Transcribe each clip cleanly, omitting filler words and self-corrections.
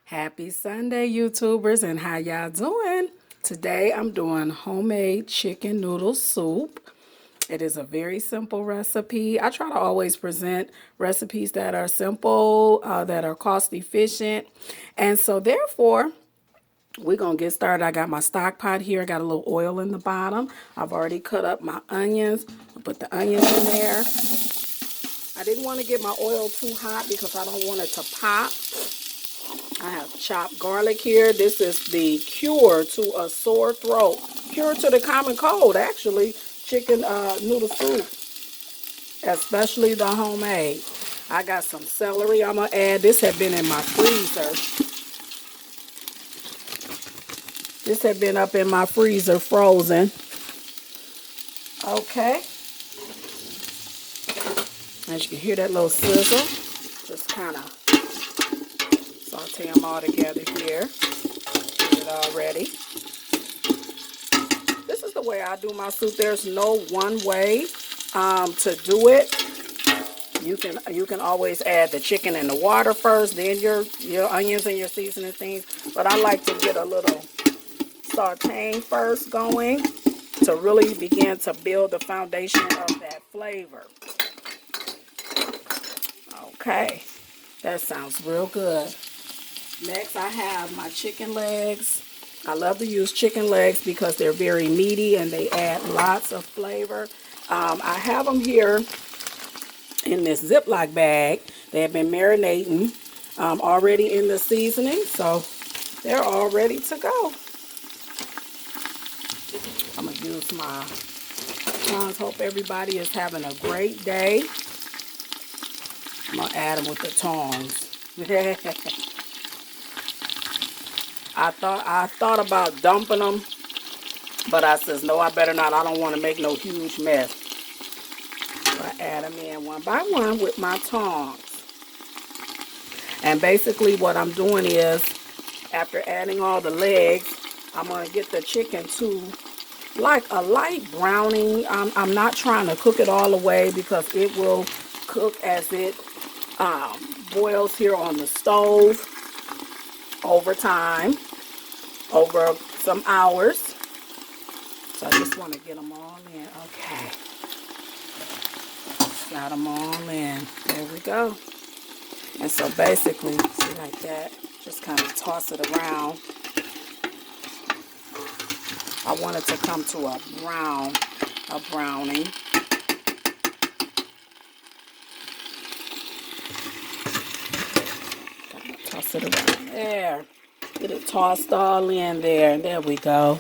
Happy Sunday, YouTubers, and how y'all doing? Today I'm doing homemade chicken noodle soup. It is a very simple recipe. I try to always present recipes that are simple, that are cost efficient. And so therefore, we're going to get started. I got my stock pot here. I got a little oil in the bottom. I've already cut up my onions. I'll put the onions in there. I didn't want to get my oil too hot because I don't want it to pop. I have chopped garlic here. This is the cure to a sore throat. Cure to the common cold, actually. Chicken noodle soup, especially the homemade. I got some celery I'm going to add. This had been in my freezer. This had been up in my freezer frozen. Okay. As you can hear that little sizzle. Just kind of saute them all together here. Get it all ready. This is the way I do my soup. There's no one way to do it. You can always add the chicken in the water first, then your onions and your seasoning things. But I like to get a little sauteing first going to really begin to build the foundation of that flavor. Okay, that sounds real good. Next, I have my chicken legs. I love to use chicken legs because they're very meaty and they add lots of flavor. I have them here in this Ziploc bag. They have been marinating already in the seasoning, so they're all ready to go. I'm going to use my tongs. Hope everybody is having a great day. I'm going to add them with the tongs. I thought about dumping them, but I says, no, I better not. I don't want to make no huge mess. So I add them in one by one with my tongs. And basically what I'm doing is, after adding all the legs, I'm going to get the chicken to like a light browning. I'm not trying to cook it all the way because it will cook as it boils here on the stove over time, over some hours. So I just want to get them all in. Okay. Got them all in. There we go. And so basically, see like that, just kind of toss it around. I want it to come to a browning. Toss it around there. Get it tossed all in there. There we go.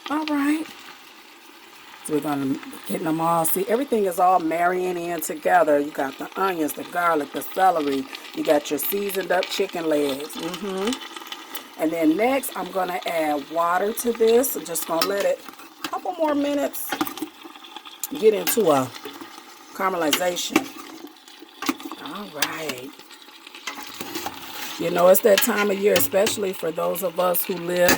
All right. So we're going to get them all. See, everything is all marrying in together. You got the onions, the garlic, the celery. You got your seasoned up chicken legs. And then next, I'm going to add water to this. I'm just going to let it a couple more minutes get into a caramelization. All right. You know, it's that time of year, especially for those of us who live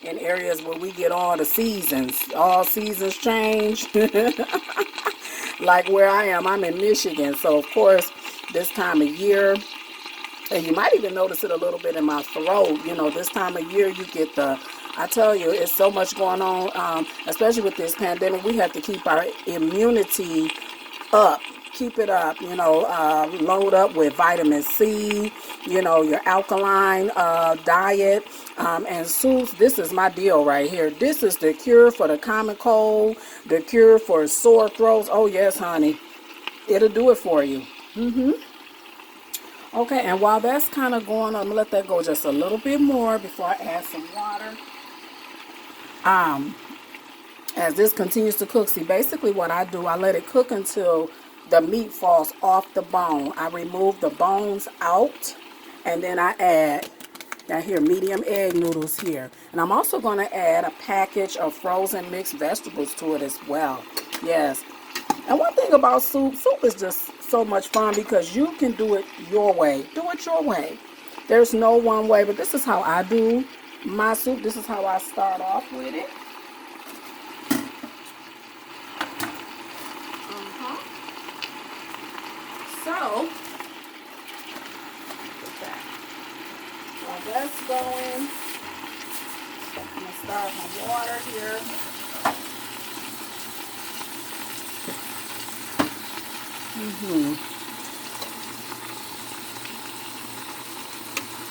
in areas where we get all the seasons. All seasons change. Like where I am, I'm in Michigan. So, of course, this time of year, and you might even notice it a little bit in my throat. You know, this time of year, you get I tell you, it's so much going on, especially with this pandemic. We have to keep our immunity up. Keep it up, you know, load up with vitamin C, you know, your alkaline diet, and soups. This is my deal right here. This is the cure for the common cold, the cure for sore throats. Oh, yes, honey. It'll do it for you. Okay, and while that's kind of going on, I'm going to let that go just a little bit more before I add some water. As this continues to cook, see, basically what I do, I let it cook until the meat falls off the bone. I remove the bones out, and then I add, now here, medium egg noodles here. And I'm also going to add a package of frozen mixed vegetables to it as well. Yes. And one thing about soup is just so much fun because you can do it your way. Do it your way. There's no one way, but this is how I do my soup. This is how I start off with it. So, that's going. I'm going to start my water here.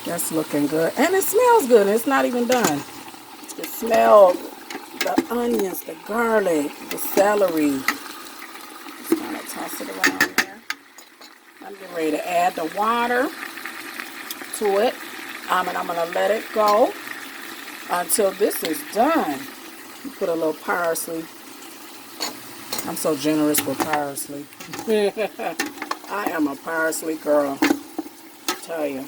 That's looking good. And it smells good. It's not even done. It smells the onions, the garlic, the celery. Just kind of toss it around there. I'm getting ready to add the water to it. And I'm going to let it go until this is done. Put a little parsley. I'm so generous with parsley. I am a parsley girl, I tell you.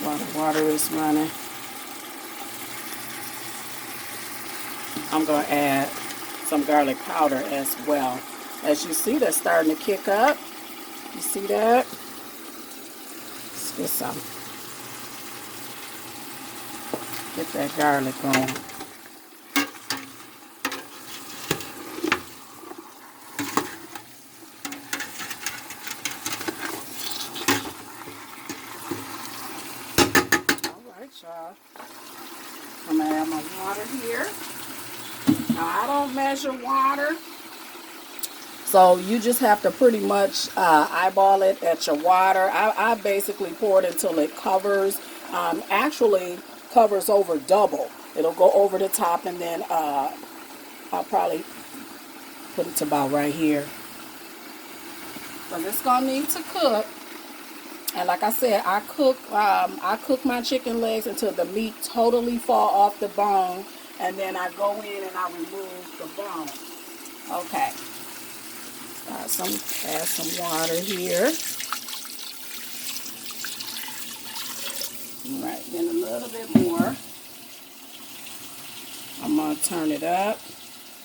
While the water is running, I'm going to add some garlic powder as well. As you see, that's starting to kick up. You see that? Let's get some. Get that garlic going. Alright, y'all. I'm going to add my water here. Now, I don't measure water. So you just have to pretty much eyeball it at your water. I basically pour it until it covers. Actually covers over double. It'll go over the top, and then I'll probably put it to about right here. But it's gonna need to cook. And like I said, I cook my chicken legs until the meat totally fall off the bone, and then I go in and I remove the bone. Okay. Add some water here. All right, then a little bit more. I'm going to turn it up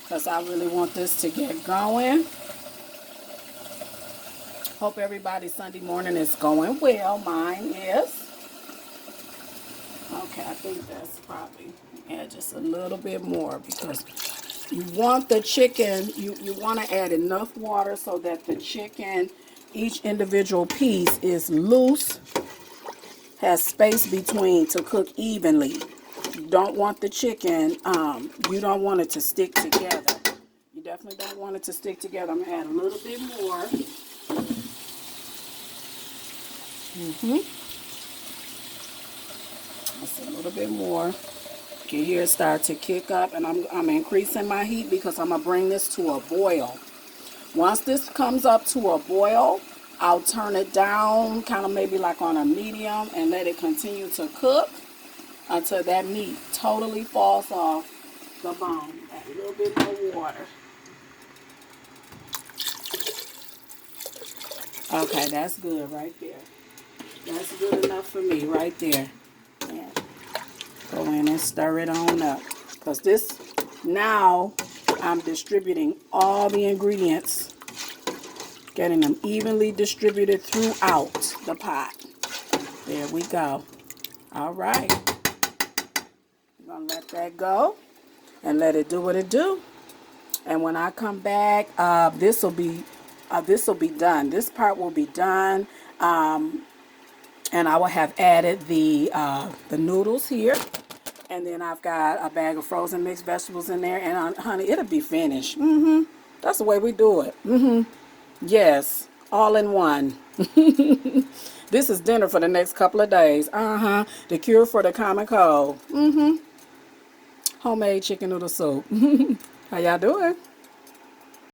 because I really want this to get going. Hope everybody's Sunday morning is going well. Mine is. Okay, I think that's probably, add just a little bit more because you want the chicken, you want to add enough water so that the chicken, each individual piece is loose, has space between to cook evenly. You don't want the chicken, you don't want it to stick together. You definitely don't want it to stick together. I'm going to add a little bit more. That's a little bit more. You can hear it start to kick up, and I'm increasing my heat because I'm going to bring this to a boil. Once this comes up to a boil, I'll turn it down, kind of maybe like on a medium, and let it continue to cook until that meat totally falls off the bone. Add a little bit more water. Okay, that's good right there. That's good enough for me right there. Yeah. Go in and stir it on up. Because this, now I'm distributing all the ingredients, getting them evenly distributed throughout the pot. There we go. All right. I'm going to let that go and let it do what it do. And when I come back, this will be done. This part will be done. And I will have added the noodles here. And then I've got a bag of frozen mixed vegetables in there. And honey, it'll be finished. That's the way we do it. Yes, all in one. This is dinner for the next couple of days. The cure for the common cold. Homemade chicken noodle soup. How y'all doing?